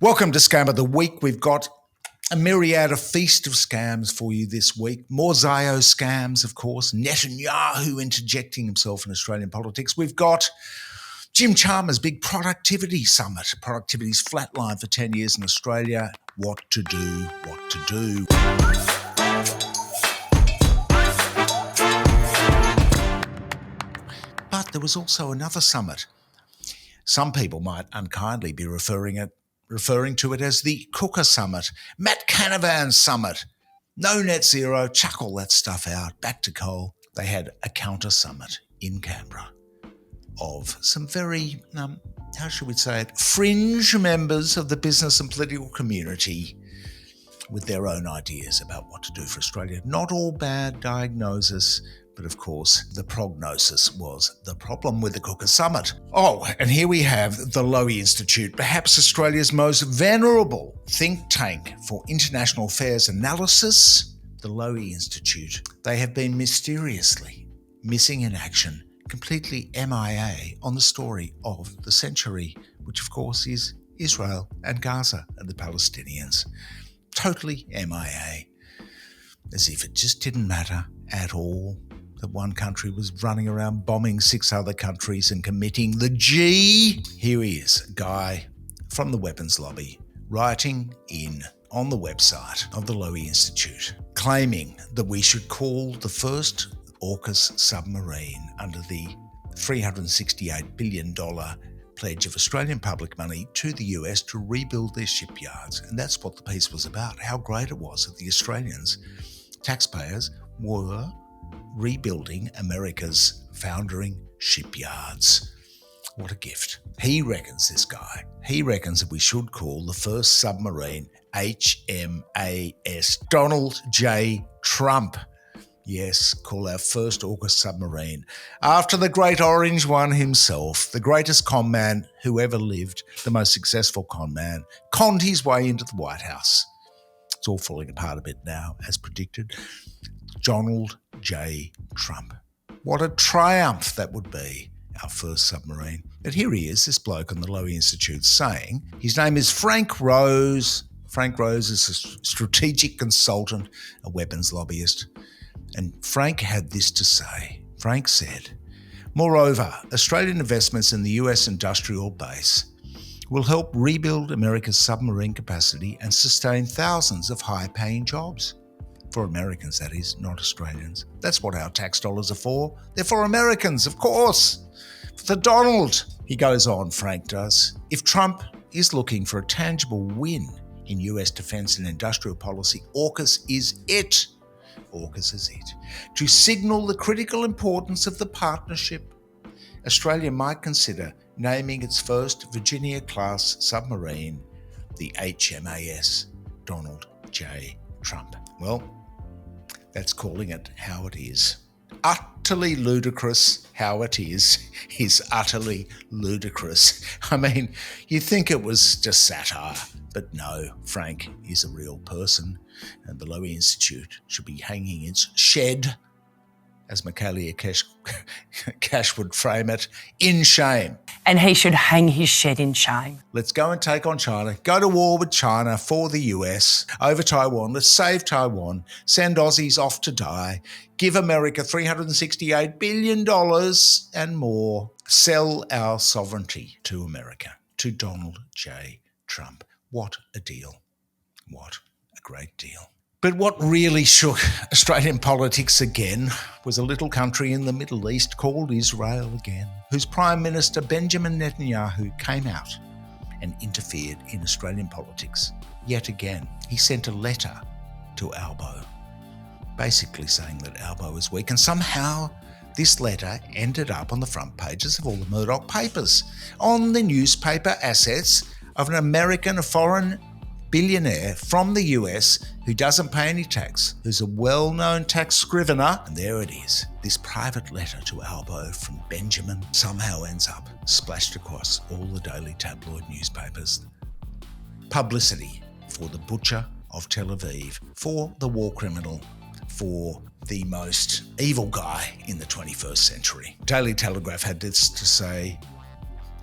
Welcome to Scam of the Week. We've got a myriad, a feast of scams for you this week. More Zio scams, of course. Netanyahu interjecting himself in Australian politics. We've got Jim Chalmers' big productivity summit. Productivity's flatlined for 10 years in Australia. What to do. But there was also another summit. Some people might unkindly be referring to it as the AUKUS Summit, Matt Canavan's Summit. No net zero, chuck all that stuff out, back to coal. They had a counter summit in Canberra of some very, fringe members of the business and political community with their own ideas about what to do for Australia. Not all bad diagnosis, but of course, the prognosis was the problem with the AUKUS Summit. Oh, and here we have the Lowy Institute, perhaps Australia's most venerable think tank for international affairs analysis. The Lowy Institute. They have been mysteriously missing in action, completely MIA on the story of the century, which of course is Israel and Gaza and the Palestinians. Totally MIA. As if it just didn't matter at all that one country was running around bombing 6 other countries and committing the G. Here he is, a guy from the weapons lobby, writing in on the website of the Lowy Institute, claiming that we should call the first AUKUS submarine under the $368 billion pledge of Australian public money to the US to rebuild their shipyards. And that's what the piece was about, how great it was that the Australians, taxpayers, were rebuilding America's foundering shipyards. What a gift. He reckons that we should call the first submarine HMAS Donald J Trump. Yes, call our first AUKUS submarine after the great orange one himself, the greatest con man who ever lived, the most successful con man, conned his way into the White House. It's all falling apart a bit now, as predicted. Donald J Trump. What a triumph that would be, our first submarine. But here he is, this bloke on the Lowy Institute, saying his name is Frank Rose. Frank Rose is a strategic consultant, a weapons lobbyist. And Frank had this to say. Frank said, moreover, Australian investments in the US industrial base will help rebuild America's submarine capacity and sustain thousands of high-paying jobs. For Americans, that is, not Australians. That's what our tax dollars are for. They're for Americans, of course. For Donald, he goes on, Frank does. If Trump is looking for a tangible win in US defence and industrial policy, AUKUS is it. AUKUS is it. To signal the critical importance of the partnership, Australia might consider naming its first Virginia-class submarine the HMAS Donald J Trump. Well, that's calling it how it is. Utterly ludicrous how it is utterly ludicrous. I mean, you'd think it was just satire, but no, Frank is a real person, and the Lowy Institute should be hanging its shed, as Michaelia Cash would frame it, in shame. And he should hang his shed in shame. Let's go and take on China. Go to war with China for the US over Taiwan. Let's save Taiwan. Send Aussies off to die. Give America $368 billion and more. Sell our sovereignty to America, to Donald J Trump. What a deal. What a great deal. But what really shook Australian politics again was a little country in the Middle East called Israel again, whose Prime Minister Benjamin Netanyahu came out and interfered in Australian politics. Yet again, he sent a letter to Albo, basically saying that Albo is weak, and somehow this letter ended up on the front pages of all the Murdoch papers, on the newspaper assets of an American, a foreign billionaire from the US who doesn't pay any tax, who's a well-known tax scrivener. And there it is. This private letter to Albo from Benjamin somehow ends up splashed across all the daily tabloid newspapers. Publicity for the butcher of Tel Aviv, for the war criminal, for the most evil guy in the 21st century. Daily Telegraph had this to say,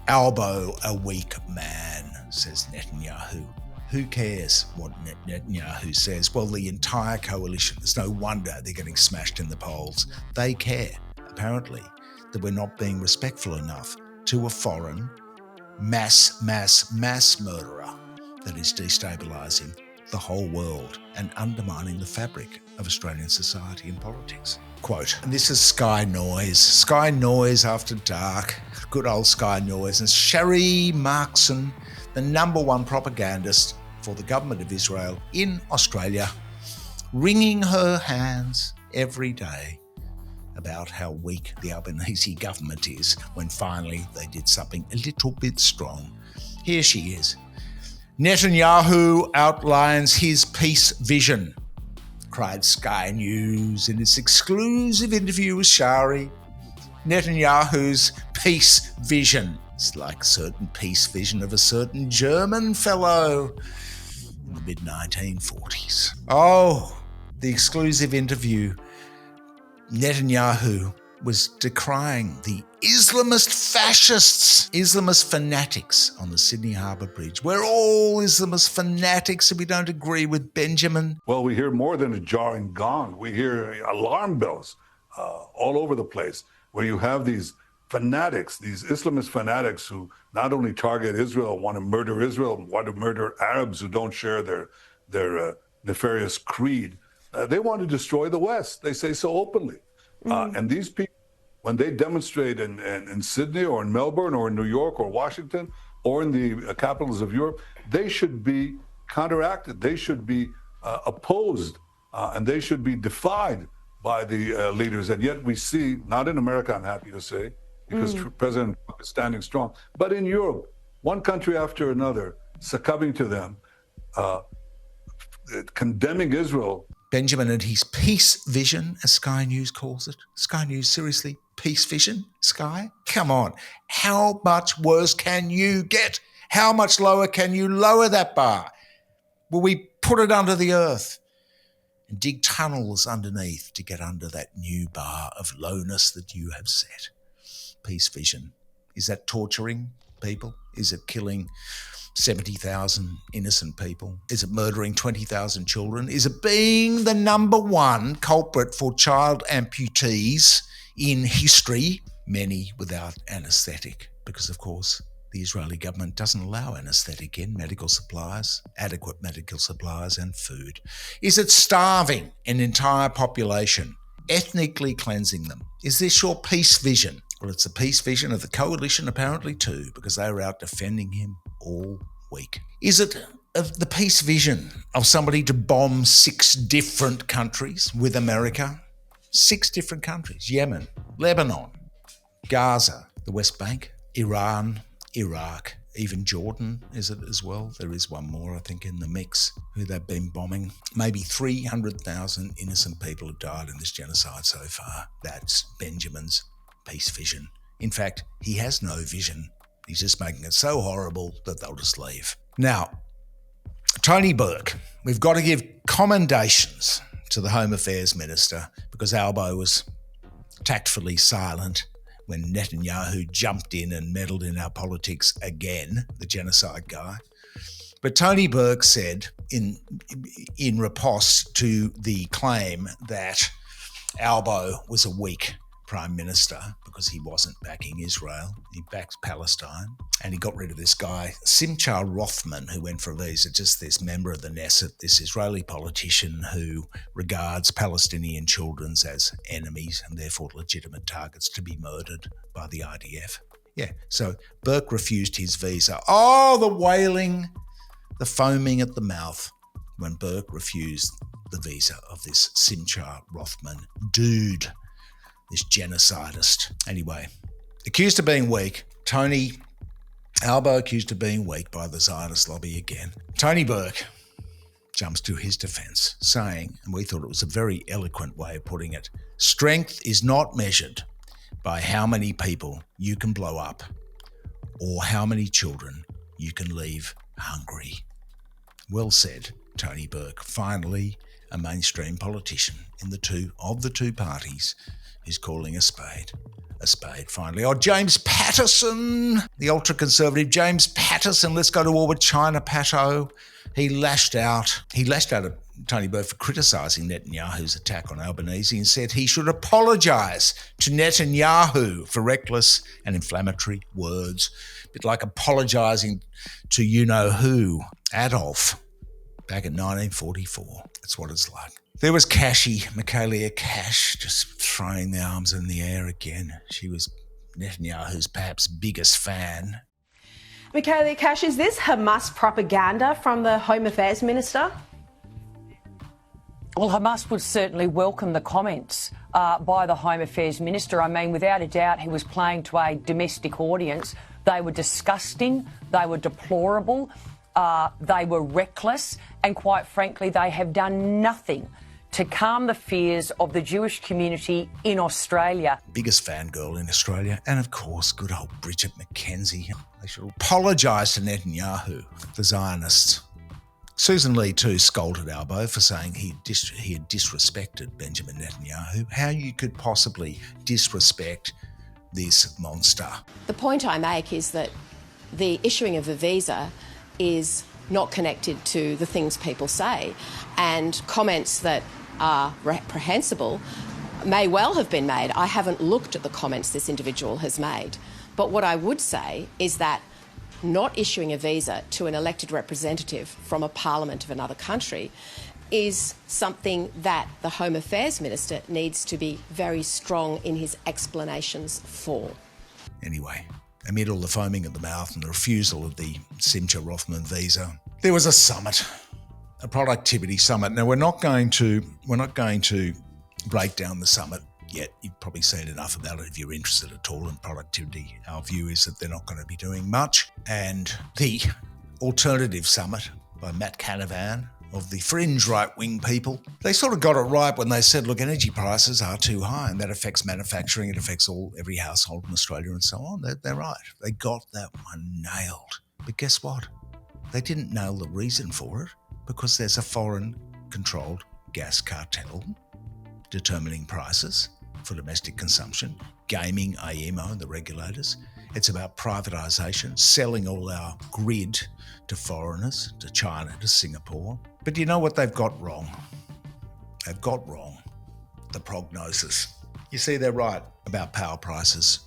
Albo, a weak man, says Netanyahu. Who cares what Netanyahu says? Well, the entire coalition, it's no wonder they're getting smashed in the polls. They care, apparently, that we're not being respectful enough to a foreign mass murderer that is destabilising the whole world and undermining the fabric of Australian society and politics. Quote, and this is Sky Noise after dark, good old Sky Noise, and Sherry Markson, the number one propagandist for the government of Israel in Australia, wringing her hands every day about how weak the Albanese government is when finally they did something a little bit strong. Here she is. Netanyahu outlines his peace vision, cried Sky News in its exclusive interview with Shari. Netanyahu's peace vision. It's like a certain peace vision of a certain German fellow in the mid-1940s. Oh, the exclusive interview. Netanyahu was decrying the Islamist fascists, Islamist fanatics on the Sydney Harbour Bridge. We're all Islamist fanatics if we don't agree with Benjamin. Well, we hear more than a jarring gong. We hear alarm bells all over the place, where you have these fanatics, these Islamist fanatics who not only target Israel, want to murder Arabs who don't share their nefarious creed. They want to destroy the West. They say so openly. And these people, when they demonstrate in Sydney or in Melbourne or in New York or Washington or in the capitals of Europe, they should be counteracted. They should be opposed, and they should be defied by the leaders. And yet we see, not in America, I'm happy to say, because President Trump is standing strong, but in Europe, one country after another succumbing to them, condemning Israel. Benjamin and his peace vision, as Sky News calls it. Sky News, seriously? Peace vision? Sky? Come on. How much worse can you get? How much lower can you lower that bar? Will we put it under the earth and dig tunnels underneath to get under that new bar of lowness that you have set? Peace vision. Is that torturing people? Is it killing 70,000 innocent people? Is it murdering 20,000 children? Is it being the number one culprit for child amputees in history, many without anaesthetic? Because, of course, the Israeli government doesn't allow anaesthetic in medical supplies, adequate medical supplies and food. Is it starving an entire population, ethnically cleansing them? Is this your peace vision? Well, it's the peace vision of the coalition apparently too, because they were out defending him all week. Is it the peace vision of somebody to bomb 6 different countries with America? 6 different countries: Yemen, Lebanon, Gaza, the West Bank, Iran, Iraq, even Jordan, is it as well? There is one more, I think, in the mix who they've been bombing. Maybe 300,000 innocent people have died in this genocide so far. That's Benjamin's peace vision. In fact, he has no vision. He's just making it so horrible that they'll just leave. Now, Tony Burke, we've got to give commendations to the Home Affairs Minister, because Albo was tactfully silent when Netanyahu jumped in and meddled in our politics again, the genocide guy. But Tony Burke said in riposte to the claim that Albo was a weak Prime Minister because he wasn't backing Israel, he backed Palestine, and he got rid of this guy, Simcha Rothman, who went for a visa, just this member of the Knesset, this Israeli politician who regards Palestinian children as enemies and therefore legitimate targets to be murdered by the IDF. Yeah, so Burke refused his visa. Oh, the wailing, the foaming at the mouth when Burke refused the visa of this Simcha Rothman dude, this genocidist. Anyway, accused of being weak, Tony Albo accused of being weak by the Zionist lobby again. Tony Burke jumps to his defence, saying, and we thought it was a very eloquent way of putting it, strength is not measured by how many people you can blow up or how many children you can leave hungry. Well said, Tony Burke. Finally, a mainstream politician in the two parties who's calling a spade finally. Oh, James Patterson, the ultra-conservative James Patterson. Let's go to war with China, Pato. He lashed out at Tony Blair for criticising Netanyahu's attack on Albanese and said he should apologise to Netanyahu for reckless and inflammatory words. A bit like apologising to you-know-who, Adolf, back in 1944. That's what it's like. There was Michaelia Cash, just throwing the arms in the air again. She was Netanyahu's perhaps biggest fan. Michaelia Cash, is this Hamas propaganda from the Home Affairs Minister? Well, Hamas would certainly welcome the comments by the Home Affairs Minister. I mean, without a doubt, he was playing to a domestic audience. They were disgusting, they were deplorable, they were reckless, and quite frankly, they have done nothing to calm the fears of the Jewish community in Australia. Biggest fangirl in Australia, and of course, good old Bridget McKenzie. They should apologise to Netanyahu, the Zionists. Susan Lee too scolded Albo for saying he had disrespected Benjamin Netanyahu. How you could possibly disrespect this monster? The point I make is that the issuing of a visa is not connected to the things people say, and comments that are reprehensible may well have been made. I haven't looked at the comments this individual has made. But what I would say is that not issuing a visa to an elected representative from a parliament of another country is something that the Home Affairs Minister needs to be very strong in his explanations for. Anyway, amid all the foaming at the mouth and the refusal of the Simcha Rothman visa, there was a summit, a productivity summit. Now we're not going to break down the summit yet. You've probably seen enough about it if you're interested at all in productivity. Our view is that they're not going to be doing much. And the alternative summit by Matt Canavan of the fringe right-wing people, they sort of got it right when they said, look, energy prices are too high and that affects manufacturing, it affects every household in Australia and so on. They're right. They got that one nailed. But guess what? They didn't nail the reason for it because there's a foreign-controlled gas cartel determining prices for domestic consumption, gaming AEMO and the regulators. It's about privatisation, selling all our grid to foreigners, to China, to Singapore. But you know what they've got wrong? They've got wrong the prognosis. You see, they're right about power prices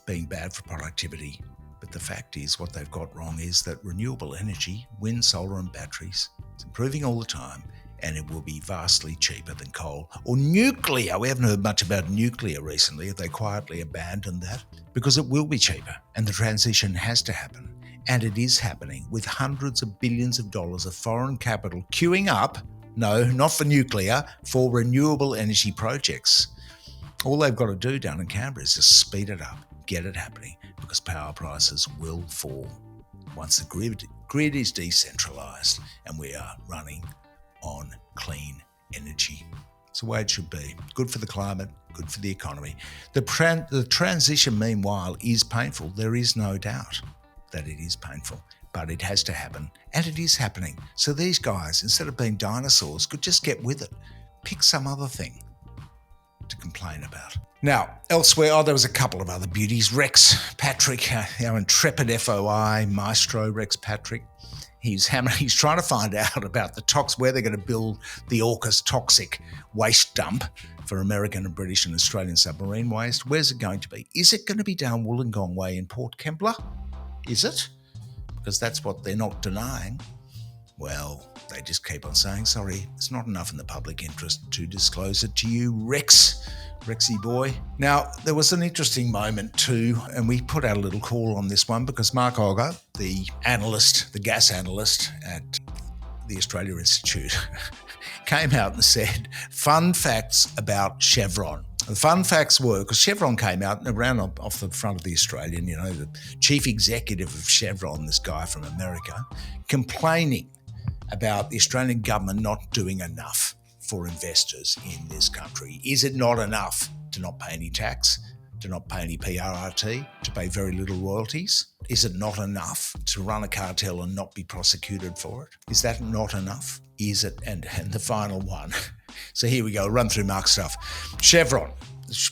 being bad for productivity. But the fact is, what they've got wrong is that renewable energy, wind, solar and batteries, is improving all the time, and it will be vastly cheaper than coal or nuclear. We haven't heard much about nuclear recently. Have they quietly abandoned that? Because it will be cheaper, and the transition has to happen. And it is happening with hundreds of billions of dollars of foreign capital queuing up, no, not for nuclear, for renewable energy projects. All they've got to do down in Canberra is just speed it up, get it happening, because power prices will fall once the grid is decentralised and we are running on clean energy. It's the way it should be. Good for the climate, good for the economy. The transition, meanwhile, is painful. There is no doubt that it is painful, but it has to happen, and it is happening. So these guys, instead of being dinosaurs, could just get with it. Pick some other thing to complain about. Now, elsewhere, there was a couple of other beauties. Rex Patrick, our intrepid FOI maestro, Rex Patrick, he's trying to find out about where they're going to build the AUKUS toxic waste dump for American and British and Australian submarine waste. Where's it going to be? Is it going to be down Wollongong Way in Port Kembla? Is it? Because that's what they're not denying. Well, they just keep on saying, sorry, it's not enough in the public interest to disclose it to you, Rexy boy. Now, there was an interesting moment too, and we put out a little call on this one because Mark Ogger, the gas analyst at the Australia Institute, came out and said, fun facts about Chevron. The fun facts were, because Chevron came out and ran off the front of the Australian, the chief executive of Chevron, this guy from America, complaining about the Australian government not doing enough for investors in this country. Is it not enough to not pay any tax? to not pay any PRRT, to pay very little royalties? Is it not enough to run a cartel and not be prosecuted for it? Is that not enough? Is it? And the final one. So here we go, run through Mark's stuff. Chevron,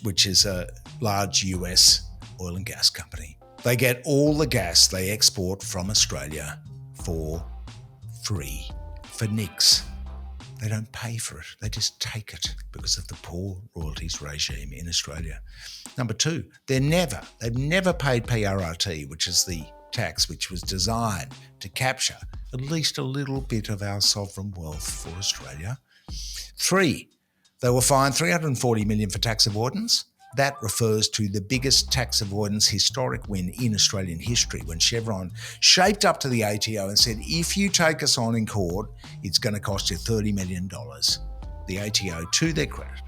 which is a large US oil and gas company. They get all the gas they export from Australia for free, for nix. They don't pay for it. They just take it because of the poor royalties regime in Australia. Number two, they've never paid PRRT, which is the tax which was designed to capture at least a little bit of our sovereign wealth for Australia. Three, they were fined $340 million for tax avoidance. That refers to the biggest tax avoidance historic win in Australian history when Chevron shaped up to the ATO and said, if you take us on in court, it's going to cost you $30 million. The ATO, to their credit,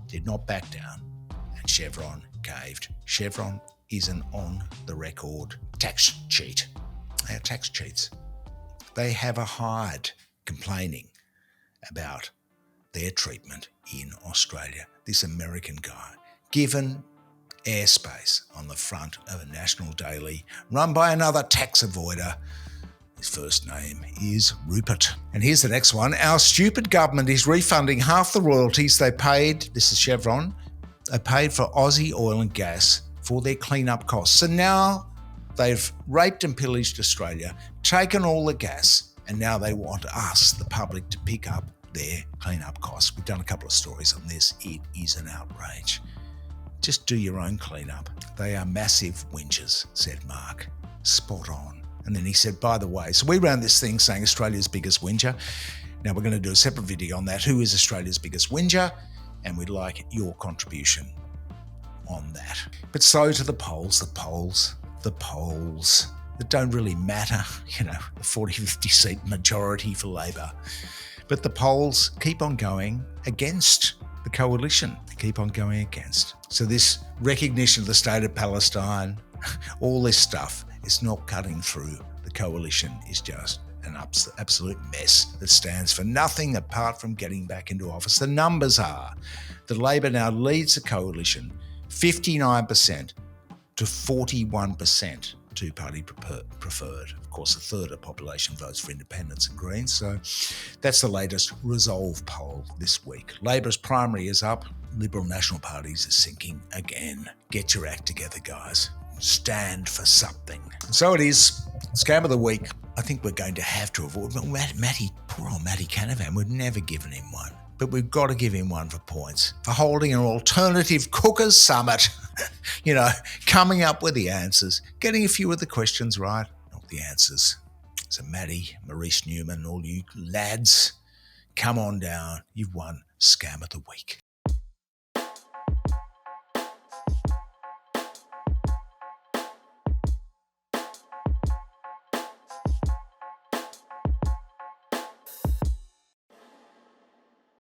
did not back down and Chevron caved. Chevron is an on-the-record tax cheat. They are tax cheats. They have a hide complaining about their treatment in Australia. This American guy, given airspace on the front of a national daily run by another tax avoider. His first name is Rupert. And here's the next one. Our stupid government is refunding half the royalties they paid, this is Chevron, they paid for Aussie oil and gas for their cleanup costs. So now they've raped and pillaged Australia, taken all the gas, and now they want us, the public, to pick up their cleanup costs. We've done a couple of stories on this. It is an outrage. Just do your own cleanup. They are massive whingers, said Mark. Spot on. And then he said, by the way, so we ran this thing saying Australia's biggest whinger. Now we're going to do a separate video on that. Who is Australia's biggest whinger? And we'd like your contribution on that. But so to the polls that don't really matter, the 40, 50 seat majority for Labor. But the polls keep on going against the coalition. They keep on going against. So this recognition of the state of Palestine, all this stuff, is not cutting through. The coalition is just an absolute mess that stands for nothing apart from getting back into office. The numbers are that Labor now leads the coalition 59% to 41%. Two-party preferred. Of course, a third of the population votes for independents and Greens. So that's the latest Resolve poll this week. Labor's primary is up. Liberal National Parties is sinking again. Get your act together, guys. Stand for something. And so it is. Scam of the week. I think we're going to have to avoid. Poor old Matty Canavan, we've never given him one. But we've got to give him one for points, for holding an alternative cookers summit, coming up with the answers, getting a few of the questions right, not the answers. So Matty, Maurice Newman, all you lads, come on down. You've won Scam of the Week.